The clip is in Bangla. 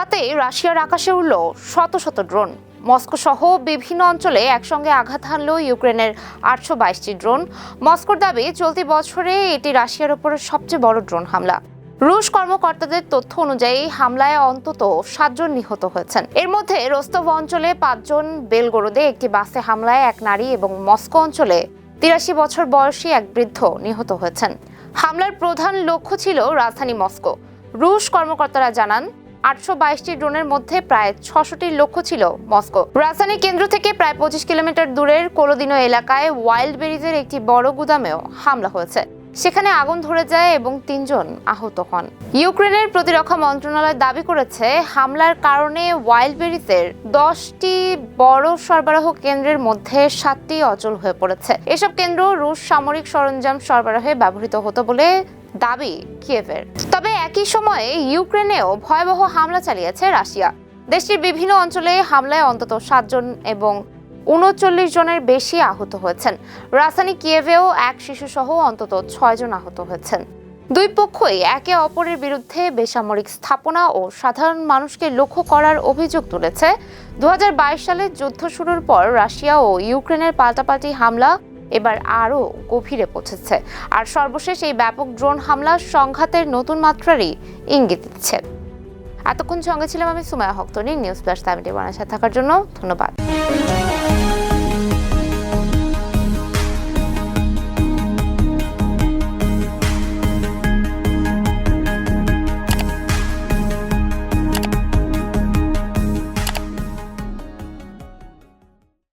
রাতে রাশিয়ার আকাশে উড়ল শত শত ড্রোন। মস্কো সহ বিভিন্ন অঞ্চলে একসঙ্গে আঘাত হানল ইউক্রেনের 822টি ড্রোন। মস্কোর দাবি, চলতি বছরে এটি রাশিয়ার উপর সবচেয়ে বড় ড্রোন হামলা। রুশ কর্মকর্তাদের তথ্য অনুযায়ী হামলায় অন্তত 7 জন নিহত হয়েছেন। এর মধ্যে রোস্তভ অঞ্চলে 5 জন, বেলগোরোদে একটি বাসে হামলায় এক নারী এবং মস্কো অঞ্চলে 83 বছর বয়সী এক বৃদ্ধ নিহত হয়েছেন। হামলার প্রধান লক্ষ্য ছিল রাজধানী মস্কো। রুশ কর্মকর্তারা জানান, 822টি ড্রোনের মধ্যে প্রায় 600টির লক্ষ্য ছিল মস্কো। রাজধানী কেন্দ্র থেকে প্রায় 25 কিলোমিটার দূরের কোলোদিনো এলাকায় ওয়াইল্ড বেরিজের একটি বড় গুদামেও হামলা হয়েছে। সেখানে আগুন ধরে যায় এবং 3 জন আহত হন। ইউক্রেনের প্রতিরক্ষা মন্ত্রণালয় দাবি করেছে, হামলার কারণে ওয়াইল্ড বেরিজের 10টি বড় সরবরাহ কেন্দ্রের মধ্যে 7টি অচল হয়ে পড়েছে। এসব কেন্দ্র রুশ সামরিক সরঞ্জাম সরবরাহে ব্যবহৃত হতো বলে দাবি কিয়েভের। তবে একই সময়ে ইউক্রেনেও ভয়াবহ হামলা চালিয়েছে রাশিয়া। দেশটির বিভিন্ন অঞ্চলে হামলায় অন্তত 7 জন এবং 39 জনের বেশি আহত হয়েছেন। রাজধানী কিয়েভেও এক শিশুসহ অন্তত 6 জন আহত হয়েছেন। দুই পক্ষই একে অপরের বিরুদ্ধে বেসামরিক স্থাপনা ও সাধারণ মানুষকে লক্ষ্য করার অভিযোগ তুলেছে। 2022 সালে যুদ্ধ শুরুর পর রাশিয়া ও ইউক্রেনের পাল্টাপাল্টি হামলা এবার আরও গভীরে পৌঁছেছে। আর সর্বশেষ এই ব্যাপক ড্রোন হামলা সংঘাতের নতুন মাত্রারই ইঙ্গিত দিচ্ছে। এতক্ষণ সঙ্গে ছিলাম আমি সুমাইয়া হক তনি। নিউজ প্লাস 71 সাথে থাকার জন্য ধন্যবাদ।